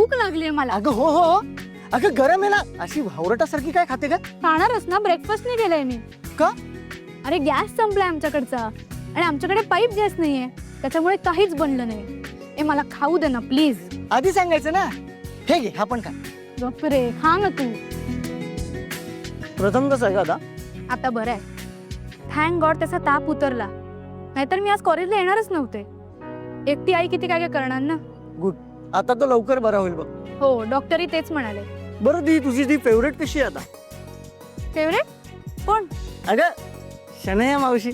भूक लागली मला. अगं हो हो, अगं गरम आहे ना. अशी भावरटासारखी काय खाते का? खाणारच ना, ब्रेकफास्ट नाही केलाय मी. का? अरे गॅस संपलाय आमच्याकडचा आणि आमच्याकडे पाईप गॅस नाहीये, त्याच्यामुळे काहीच बनलं नाही. ए मला खाऊ दे ना प्लीज. आधी सांगायचं ना. हे घे, हा पण खा. बापरे, खा ना तू. प्रथम कसं आहे का आता? आता बरं आहे. थँक गॉड त्याचा ताप उतरला, नाहीतर मी आज कॉलेजला येणारच नव्हते. एकटी आई किती काय काय करणार ना. गुड, आता तो लवकर बरा होईल बघ. हो, डॉक्टरही तेच म्हणाले. बरं दी, तुझी ती फेवरेट कशी आहे आता? फेवरेट कोण? अगं शनया मावशी.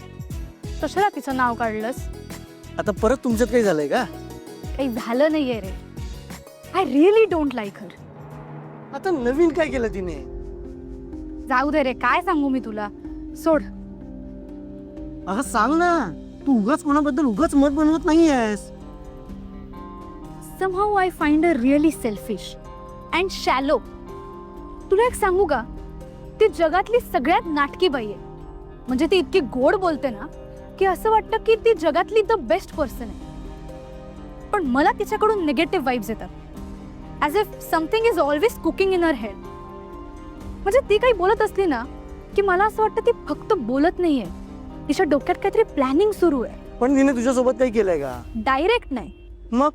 कशाला तिचं नाव काढलंस? आता परत तुमच्यात काही झालंय का? काही झालं नाहीये रे. I really don't like her. आता नवीन काय केलं तिने? जाऊ दे रे, काय सांगू मी तुला. सोड. अगं सांग ना, तू उगाच कोणाबद्दल उगाच मत बनवत नाहीयेस. Somehow I find her really selfish and shallow. तुला एक सांगू का, ती जगातली सगळ्यात नाटकी बाई आहे. म्हणजे ती इतकी गोड बोलते ना की असं वाटतं की ती जगातली द बेस्ट पर्सन आहे. पण मला तिच्याकडून निगेटिव्ह वाइब्स येतात, as if something is always cooking in her head. म्हणजे ती काही बोलत असली ना की मला असं वाटतं ती फक्त बोलत नाहीये, तिच्या डोक्यात काहीतरी प्लॅनिंग सुरू आहे. पण तिने तुझ्यासोबत काही केलंय का? डायरेक्ट नाही. मग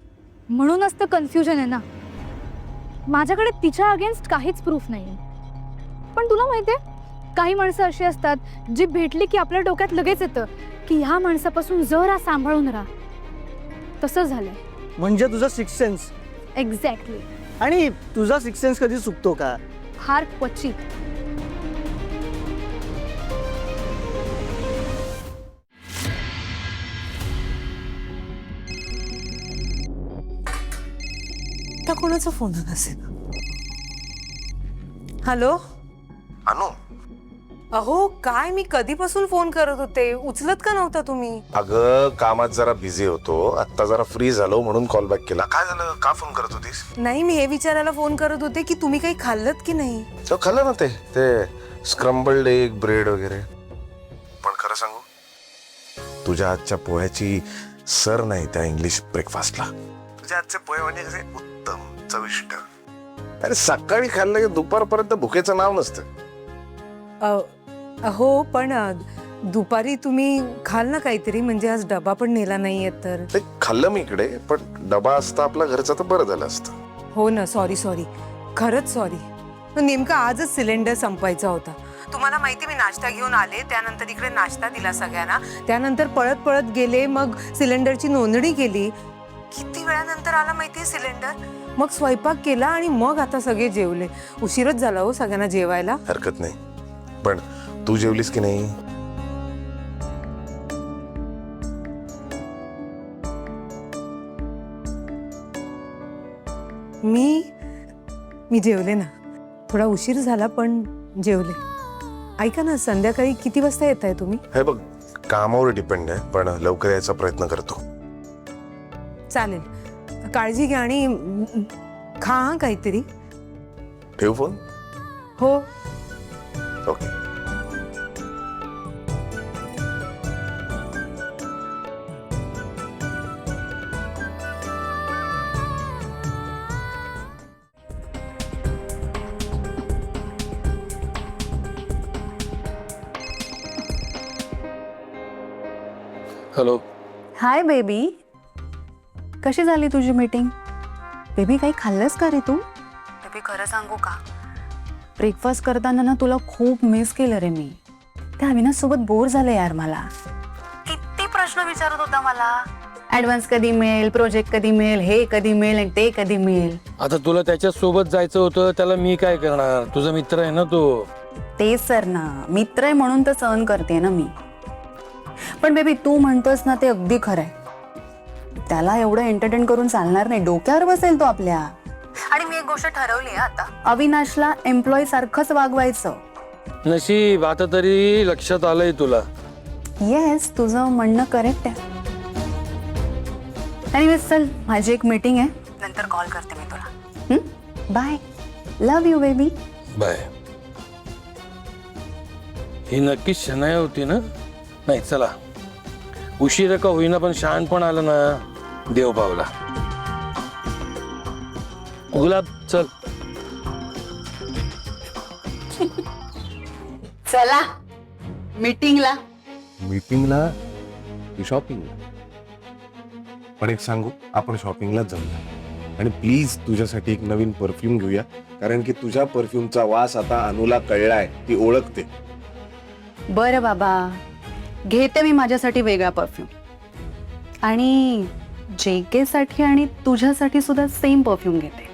म्हणूनच तर कन्फ्युजन आहे ना. माझ्याकडे तिच्या अगेन्स्ट काहीच प्रूफ नाही. पण तुला माहितीये, काही माणसं अशी असतात जी भेटली की आपल्या डोक्यात लगेच येतं की ह्या माणसापासून जरा सांभाळून राहा. तसं झालंय. म्हणजे तुझा सिक्स सेन्स. एक्झॅक्टली. आणि तुझा सिक्स सेन्स कधी चुकतो का? फार क्वचित. त्या कोणाचा फोन असेल? हॅलो. अनु, अहो काय, मी कधीपासून फोन करत होते, उचलत का नव्हता तुम्ही? अगं कामात जरा बिझी होतो, आता जरा फ्री झालो म्हणून कॉल बॅक केला. काय झालं, का फोन करत होतीस? नाही, मी हे विचारायला फोन करत होते की तुम्ही काही खाल्लत की नाही. तो खाल्लं ना ते स्क्रम्बल्ड एग ब्रेड वगैरे. पण खरं सांगू, तुझ्या आजच्या पोह्याची सर नाही त्या इंग्लिश ब्रेकफास्टला. तुझ्या आजचे पोहे म्हणजे कसे उत्तम चविष्ट. अरे सकाळी खाल्लं की दुपारपर्यंत भुकेचं नाव नसतं. हो पण दुपारी तुम्ही खाल ना काहीतरी, म्हणजे आज डबा पण नेला नाहीये तर. ते खाल्लं मी इकडे, पण डबा असता आपला घरचा तर बरं झालं असतं. हो ना, सॉरी खरंच सॉरी. नेमका आजच सिलेंडर संपायचा होता. तुम्हाला माहिती, मी नाश्ता घेऊन आले, त्यानंतर इकडे नाश्ता दिला सगळ्यांना, त्यानंतर पळत पळत गेले, मग सिलेंडरची नोंदणी केली. किती वेळानंतर आला माहितीये सिलेंडर. मग स्वयंपाक केला आणि मग आता सगळे जेवले. उशीरच झाला हो सगळ्यांना जेवायला. हरकत नाही, पण तू जेवलीस की नाही? मी जेवले ना. थोडा उशीर झाला पण जेवले. ऐका ना, संध्याकाळी किती वाजता येत आहे तुम्ही? हे बघ, कामावर डिपेंड आहे, पण लवकर यायचा प्रयत्न करतो. चालेल, काळजी घ्या आणि खा हा काहीतरी. ठेवू फोन? हो. ओके. हॅलो. हाय बेबी, कशी झाली तुझी मीटिंग? बेबी काही खाल्लंस का रे तू? बेबी खरं सांगू का, ब्रेकफास्ट करताना ना तुला खूप मिस केलं रे मी. त्या अविनाश सोबत बोर झालं यार. मला किती प्रश्न विचारत होता मला, ऍडव्हान्स कधी मिळेल, प्रोजेक्ट कधी मिळेल, हे कधी मिळेल आणि ते कधी मिळेल. आता तुला त्याच्या सोबत जायचं होतं, त्याला मी काय करणार, तुझा मित्र आहे ना तो. तेच सर ना, मित्र आहे म्हणून तर सहन करते ना मी. पण बेबी तू म्हणतोस ना ते अगदी खरंय. त्याला एवढं एंटरटेन करून चालणार नाही, डोक्यावर बसेल तो आपल्या. आणि मी एक गोष्ट ठरवली आहे आता, अविनाशला एम्प्लॉई सारखंच वागवायचं. नशीब आता तरी लक्षात आलंय तुला. येस, तुझं म्हणणं करेक्ट आहे. एनिवेज चल, माझी एक मीटिंग आहे, नंतर कॉल करते मी तुला. Bye, love you baby. Bye. ही नक्कीच शनाया होती ना? नाही चला, उशीर का होईना पण शहाणपण आलं ना, देव पावला. गुलाब चल. चला मीटिंगला. मीटिंगला की शॉपिंगला? पण एक सांगू, आपण शॉपिंगलाच जाऊया आणि प्लीज तुझ्यासाठी एक नवीन परफ्यूम घेऊया, कारण की तुझ्या परफ्यूमचा वास आता अनुला कळलाय, ती ओळखते. बरं बाबा, घेते मी माझ्यासाठी वेगळा परफ्यूम आणि JK साठी आणि तुझ्यासाठी सुद्धा सेम परफ्यूम घेते.